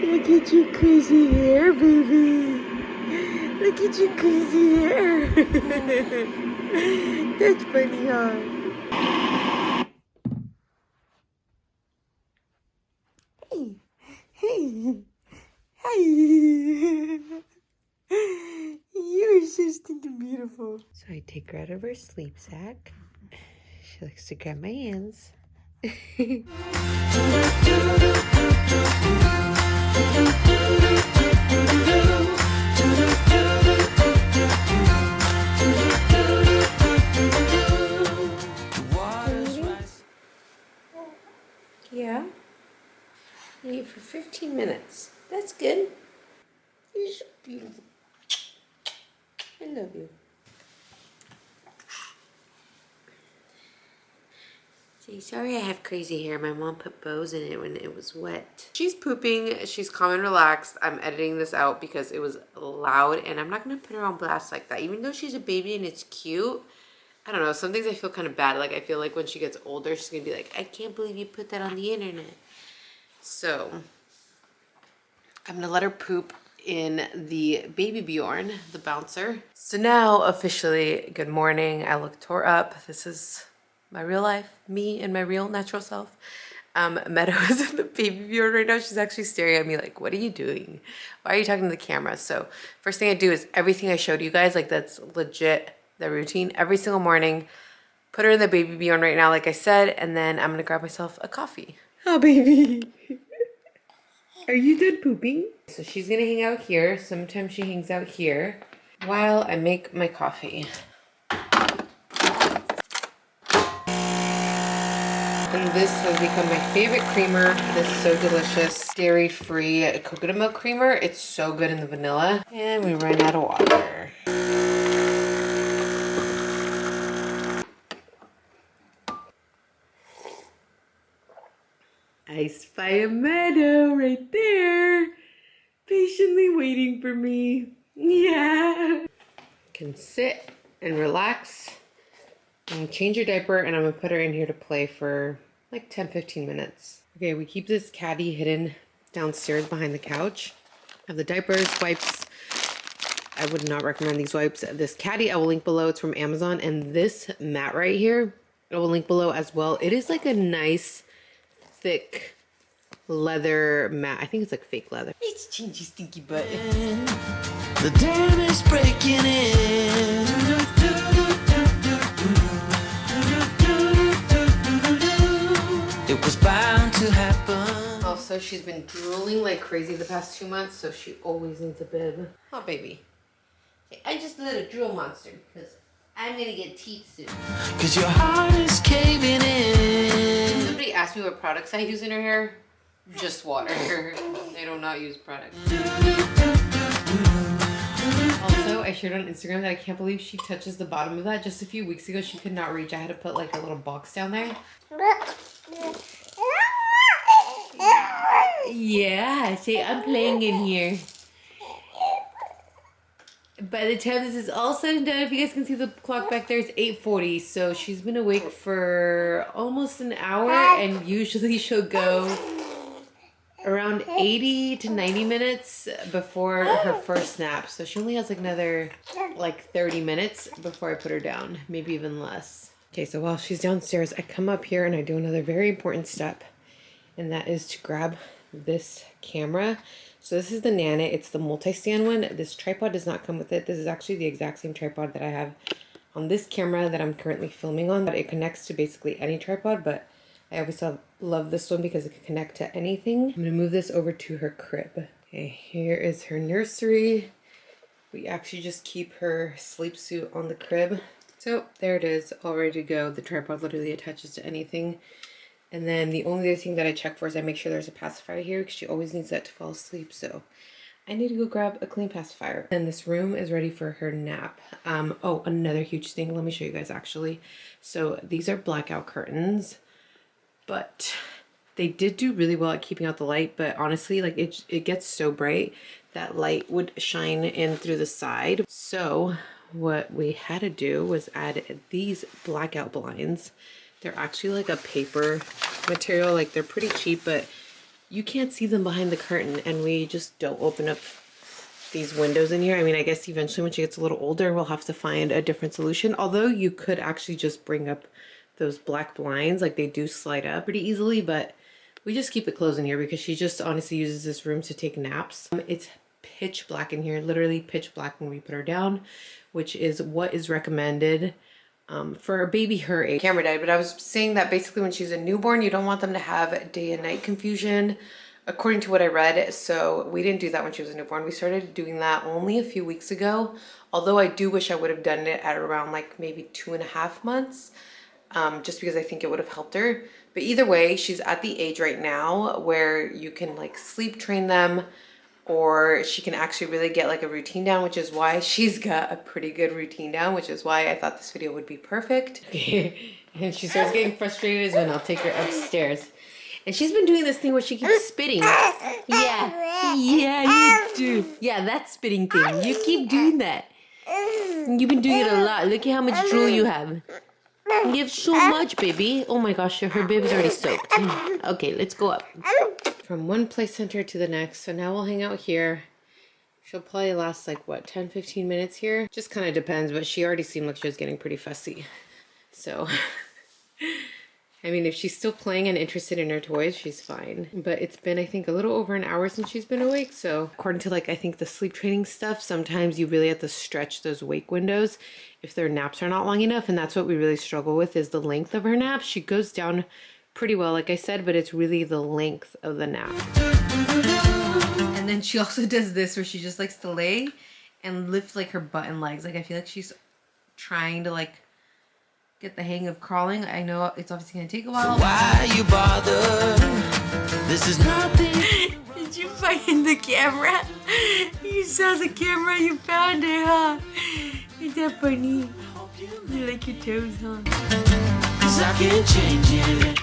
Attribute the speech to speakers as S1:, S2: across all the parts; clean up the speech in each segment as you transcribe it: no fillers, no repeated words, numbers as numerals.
S1: Look at your crazy hair, baby. Look at your crazy hair. That's funny, huh? Hey, hey, hey. You are so stinking beautiful. So I take her out of her sleep sack. She likes to grab my hands. Yeah. You eat for 15 minutes. That's good. You're so beautiful. I love you. Say, sorry I have crazy hair. My mom put bows in it when it was wet. She's pooping. She's calm and relaxed. I'm editing this out because it was loud and I'm not going to put her on blast like that. Even though she's a baby and it's cute, I don't know. Some things I feel kind of bad. Like I feel like when she gets older, she's going to be like, I can't believe you put that on the internet. So I'm going to let her poop in the baby Bjorn, the bouncer. So now officially, good morning. I look tore up. This is my real life, me and my real natural self. Meadow is in the baby Bjorn right now. She's actually staring at me like, what are you doing? Why are you talking to the camera? So first thing I do is everything I showed you guys, like that's legit the routine. Every single morning, put her in the baby Bjorn right now, like I said, and then I'm gonna grab myself a coffee. Oh, baby. Are you done pooping? So she's gonna hang out here. Sometimes she hangs out here while I make my coffee. And this has become my favorite creamer. This is so delicious. Dairy-free coconut milk creamer. It's so good in the vanilla. And we ran out of water. I spy a Meadow right there. Patiently waiting for me. Yeah. Can sit and relax. And change your diaper, and I'm gonna put her in here to play for like 10-15 minutes. Okay, we keep this caddy hidden downstairs behind the couch. I have the diapers, wipes. I would not recommend these wipes. This caddy I will link below. It's from Amazon, and this mat right here I will link below as well. It is like a nice thick leather mat. I think it's like fake leather. It's Gingy Stinky Butt.
S2: The dam is breaking in. It was bound to happen.
S1: Also, she's been drooling like crazy the past 2 months, so she always needs a bib. Oh, baby. I just let a drool monster because I'm gonna get teeth soon.
S2: Cause your heart is caving in.
S1: Somebody asked me what products I use in her hair. Just water. I do not use products. Also, I shared on Instagram that I can't believe she touches the bottom of that. Just a few weeks ago, she could not reach. I had to put like a little box down there. Yeah, say I'm playing in here. By the time this is all said and done, if you guys can see the clock back there, it's 8:40. So she's been awake for almost an hour, and usually she'll go around 80 to 90 minutes before her first nap. So she only has like another like 30 minutes before I put her down, maybe even less. Okay, so while she's downstairs, I come up here and I do another very important step, and that is to grab this camera. So this is the Nanit. It's the multi-stand one. This tripod does not come with it. This is actually the exact same tripod that I have on this camera that I'm currently filming on. But it connects to basically any tripod, but I always love this one because it can connect to anything. I'm gonna move this over to her crib. Okay, here is her nursery. We actually just keep her sleep suit on the crib. So there it is, all ready to go. The tripod literally attaches to anything. And then the only other thing that I check for is I make sure there's a pacifier here because she always needs that to fall asleep. So I need to go grab a clean pacifier. And this room is ready for her nap. Oh, another huge thing. Let me show you guys actually. So these are blackout curtains, but they did do really well at keeping out the light. But honestly, like it gets so bright that light would shine in through the side. So what we had to do was add these blackout blinds They're actually like a paper material. Like they're pretty cheap, but you can't see them behind the curtain, and we just don't open up these windows in here. I mean, I guess eventually when she gets a little older, we'll have to find a different solution. Although you could actually just bring up those black blinds, like they do slide up pretty easily, but we just keep it closed in here because she just honestly uses this room to take naps. It's pitch black in here, literally pitch black when we put her down, which is what is recommended for a baby her age. Camera died, but I was saying that basically when she's a newborn, you don't want them to have day and night confusion, according to what I read. So we didn't do that when she was a newborn. We started doing that only a few weeks ago, although I do wish I would have done it at around like maybe 2.5 months, just because I think it would have helped her. But either way, she's at the age right now where you can like sleep train them, or she can actually really get like a routine down, which is why she's got a pretty good routine down, which is why I thought this video would be perfect. And she starts getting frustrated when I'll take her upstairs. And she's been doing this thing where she keeps spitting. Yeah, you do. Yeah, that spitting thing. You keep doing that. You've been doing it a lot. Look at how much drool you have. You have so much, baby. Oh my gosh, her bib is already soaked. Okay, let's go up. From one play center to the next. So now we'll hang out here. She'll probably last like what, 10-15 minutes here? Just kind of depends, but she already seemed like she was getting pretty fussy. So I mean, if she's still playing and interested in her toys, she's fine. But it's been, I think, a little over an hour since she's been awake. So according to like, I think the sleep training stuff, sometimes you really have to stretch those wake windows if their naps are not long enough. And that's what we really struggle with, is the length of her naps. She goes down pretty well, like I said, but it's really the length of the nap. And then she also does this where she just likes to lay and lift like her butt and legs. Like I feel like she's trying to like get the hang of crawling. I know it's obviously gonna take a while.
S2: Why you bother? This is nothing.
S1: Did you find the camera? You saw the camera, you found it, huh? Is that funny? You like your toes, huh?
S2: 'Cause I can't change it.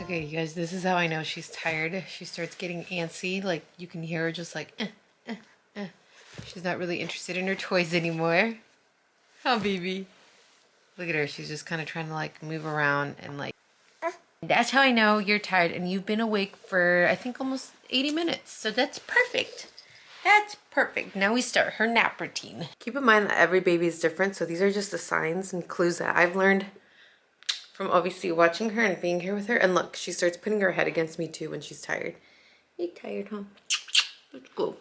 S1: Okay, you guys, this is how I know she's tired. She starts getting antsy. Like, you can hear her just like, She's not really interested in her toys anymore. Oh, baby. Look at her. She's just kind of trying to, like, move around and, like... That's how I know you're tired. And you've been awake for, I think, almost 80 minutes. So that's perfect. That's perfect. Now we start her nap routine. Keep in mind that every baby is different. So these are just the signs and clues that I've learned from obviously watching her and being here with her. And look, she starts putting her head against me, too, when she's tired. You tired, huh? Let's go.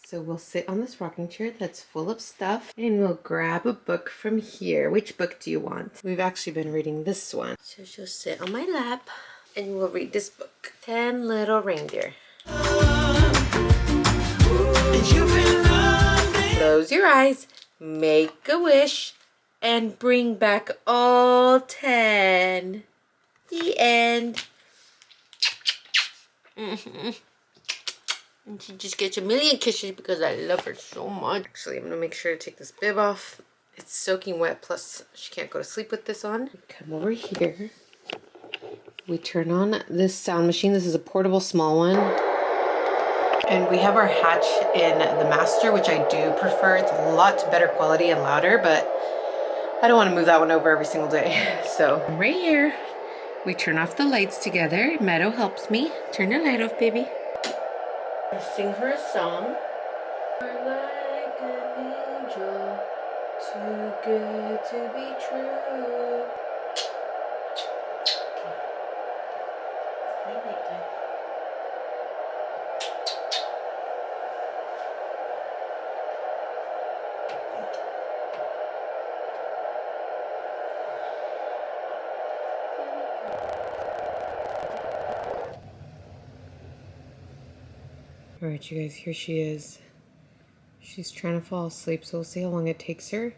S1: So we'll sit on this rocking chair that's full of stuff, and we'll grab a book from here. Which book do you want? We've actually been reading this one. So she'll sit on my lap and we'll read this book. 10 Little Reindeer. Close your eyes, make a wish, and bring back all 10. The end. And she just gets a million kisses because I love her so much. Actually, I'm going to make sure to take this bib off. It's soaking wet, plus she can't go to sleep with this on. Come over here. We turn on this sound machine. This is a portable small one. And we have our Hatch in the master, which I do prefer. It's a lot better quality and louder, but I don't want to move that one over every single day. So right here, we turn off the lights together. Meadow helps me. Turn the light off, baby. Sing her a song. You're like an angel, too good to be true. Alright, you guys, here she is. She's trying to fall asleep, so we'll see how long it takes her.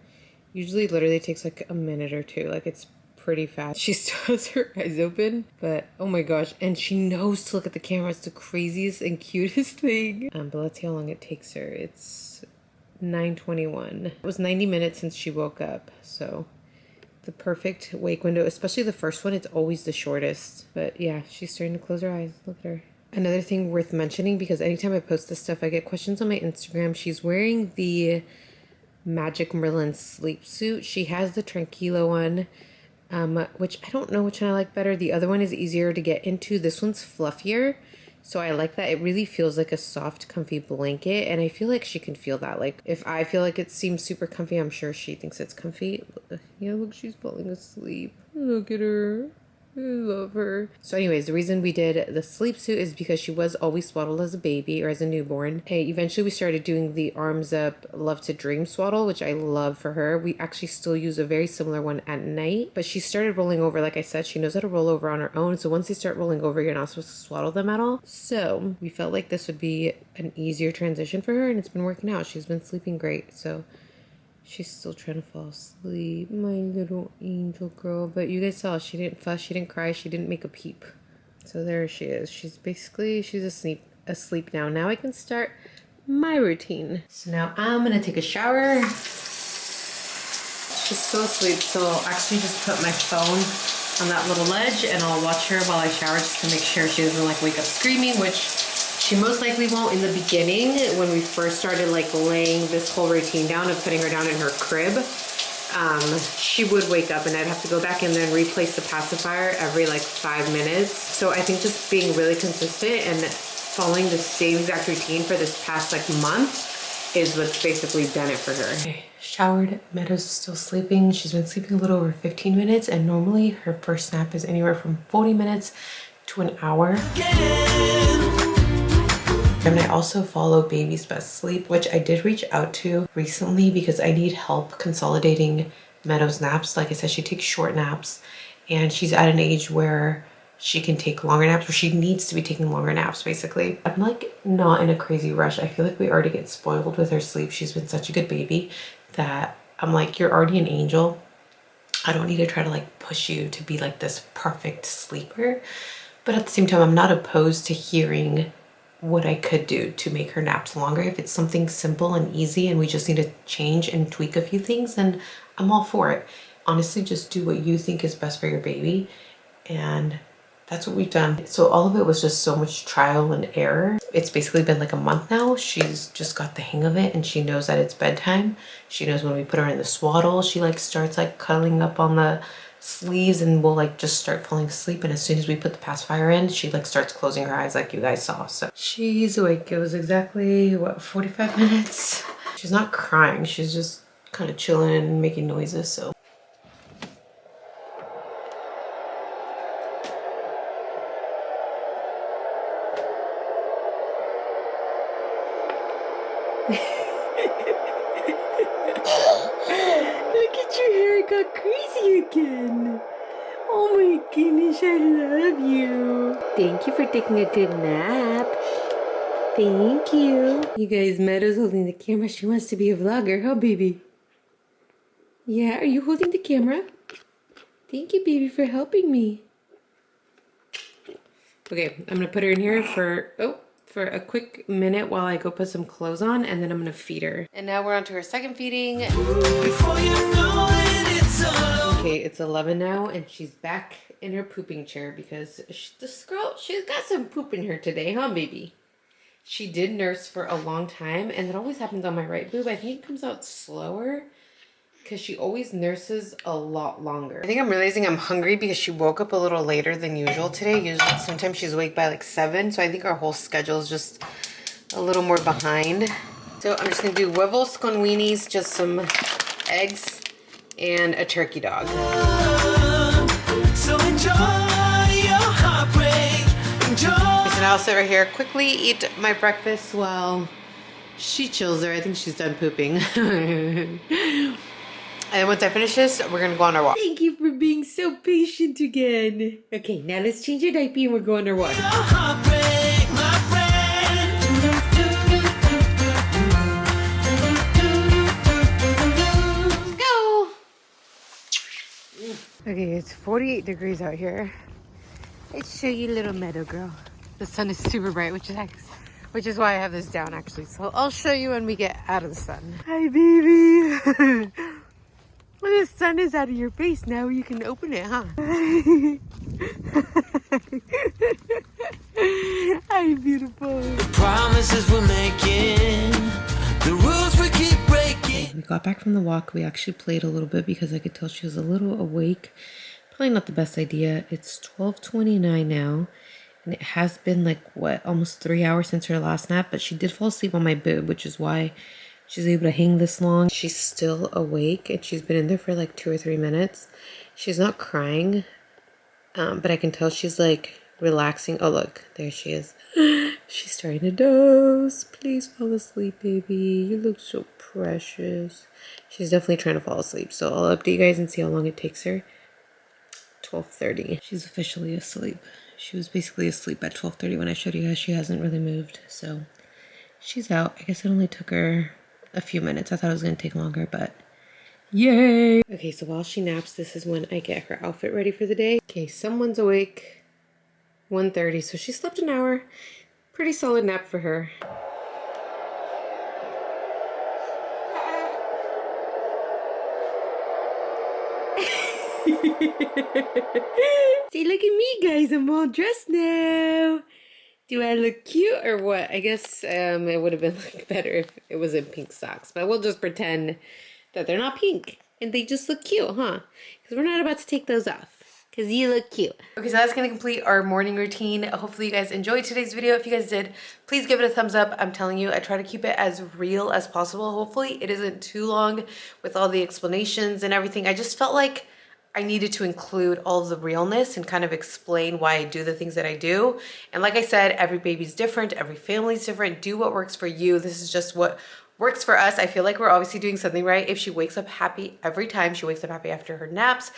S1: Usually literally takes like a minute or two. Like, it's pretty fast. She still has her eyes open, but oh my gosh. And she knows to look at the camera. It's the craziest and cutest thing. But let's see how long it takes her. It's 9:21. It was 90 minutes since she woke up, so the perfect wake window, especially the first one, it's always the shortest. But yeah, she's starting to close her eyes. Look at her. Another thing worth mentioning, because anytime I post this stuff, I get questions on my Instagram. She's wearing the Magic Merlin sleep suit. She has the Tranquilo one, which I don't know which one I like better. The other one is easier to get into. This one's fluffier, so I like that. It really feels like a soft, comfy blanket, and I feel like she can feel that. Like, if I feel like it seems super comfy, I'm sure she thinks it's comfy. Yeah, look, she's falling asleep. Look at her. I love her. So anyways, the reason we did the sleep suit is because she was always swaddled as a baby or as a newborn. Hey, eventually we started doing the arms up love to dream swaddle, which I love for her. We actually still use a very similar one at night, but she started rolling over. Like I said, she knows how to roll over on her own. So once they start rolling over, you're not supposed to swaddle them at all. So we felt like this would be an easier transition for her, and it's been working out. She's been sleeping great. So she's still trying to fall asleep, my little angel girl. But you guys saw, she didn't fuss, she didn't cry, she didn't make a peep. So there she is. She's asleep now. Now I can start my routine. So now I'm gonna take a shower. She's still asleep, so I'll actually just put my phone on that little ledge and I'll watch her while I shower just to make sure she doesn't like wake up screaming, which she most likely won't. In the beginning, when we first started like laying this whole routine down of putting her down in her crib, she would wake up and I'd have to go back and then replace the pacifier every like 5 minutes. So I think just being really consistent and following the same exact routine for this past like month is what's basically done it for her. Okay, showered, Meadow's still sleeping. She's been sleeping a little over 15 minutes and normally her first nap is anywhere from 40 minutes to an hour. And I also follow Baby's Best Sleep, which I did reach out to recently because I need help consolidating Meadow's naps. Like I said, she takes short naps and she's at an age where she can take longer naps, or she needs to be taking longer naps basically. I'm like not in a crazy rush. I feel like we already get spoiled with her sleep. She's been such a good baby that I'm like, you're already an angel. I don't need to try to like push you to be like this perfect sleeper. But at the same time, I'm not opposed to hearing what I could do to make her naps longer. If it's something simple and easy and we just need to change and tweak a few things, then I'm all for it. Honestly, just do what you think is best for your baby. And that's what we've done. So all of it was just so much trial and error. It's basically been like a month now. She's just got the hang of it and she knows that it's bedtime. She knows when we put her in the swaddle, she like starts like cuddling up on the sleeves and we'll like just start falling asleep, and as soon as we put the pacifier in, she like starts closing her eyes like you guys saw. So she's awake. It was exactly what, 45 minutes. She's not crying, she's just kind of chilling and making noises. So look at your hair, it got crazy again. Oh my goodness, I love you. Thank you for taking a good nap. Thank you. You guys, Meadow's holding the camera. She wants to be a vlogger, huh, baby? Yeah, are you holding the camera? Thank you, baby, for helping me. Okay, I'm gonna put her in here for a quick minute while I go put some clothes on, and then I'm gonna feed her. And now we're on to her second feeding. Before you know it, it's okay, it's 11 now, and she's back in her pooping chair because this girl, she's got some poop in her today, huh, baby? She did nurse for a long time, and it always happens on my right boob. I think it comes out slower because she always nurses a lot longer. I think I'm realizing I'm hungry because she woke up a little later than usual today. Usually, sometimes she's awake by like 7, so I think our whole schedule is just a little more behind. So I'm just gonna do huevos con weenies, just some eggs, and a turkey dog. So enjoy your heartbreak. Enjoy. So now I'll sit right here, quickly eat my breakfast while she chills there. I think she's done pooping. And once I finish this, we're gonna go on our walk. Thank you for being so patient again. Okay, now let's change your diaper and we're going on our walk. Let's go. Okay, it's 48 degrees out here. Let's show you little Meadow girl. The sun is super bright, which is why I have this down actually. So I'll show you when we get out of the sun. Hi, baby. When the sun is out of your face now, you can open it, huh? Hi, beautiful. The promises we're making, the rules we keep breaking. We got back from the walk. We actually played a little bit because I could tell she was a little awake. Probably not the best idea. It's 12:29 now. And it has been like, what, almost 3 hours since her last nap. But she did fall asleep on my boob, which is why she's able to hang this long. She's still awake and she's been in there for like 2 or 3 minutes. She's not crying, but I can tell she's like relaxing. Oh, look, there she is. She's starting to doze. Please fall asleep, baby. You look so precious. She's definitely trying to fall asleep. So I'll update you guys and see how long it takes her. 12:30. She's officially asleep. She was basically asleep at 12:30 when I showed you guys. She hasn't really moved, so she's out. I guess it only took her a few minutes. I thought it was going to take longer, but yay! Okay, so while she naps, this is when I get her outfit ready for the day. Okay, someone's awake. 1:30, so she slept an hour. Pretty solid nap for her. See, look at me, guys. I'm all dressed now. Do I look cute or what? I guess it would have been like better if it was in pink socks. But we'll just pretend that they're not pink. And they just look cute, huh? Because we're not about to take those off. Because you look cute. Okay, so that's going to complete our morning routine. Hopefully you guys enjoyed today's video. If you guys did, please give it a thumbs up. I'm telling you, I try to keep it as real as possible. Hopefully it isn't too long with all the explanations and everything. I just felt like I needed to include all of the realness and kind of explain why I do the things that I do. And like I said, every baby's different, every family's different. Do what works for you. This is just what works for us. I feel like we're obviously doing something right. If she wakes up happy every time, she wakes up happy after her naps,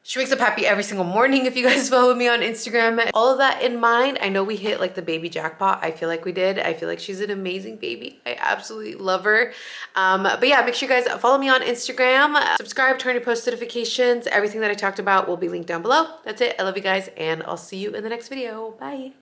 S1: she wakes up happy every single morning. If you guys follow me on Instagram, all of that in mind, I know we hit like the baby jackpot. I feel like we did. I feel like she's an amazing baby. I absolutely love her. But yeah, make sure you guys follow me on Instagram, subscribe, turn your post notifications. Everything that I talked about will be linked down below. That's it. I love you guys and I'll see you in the next video. Bye.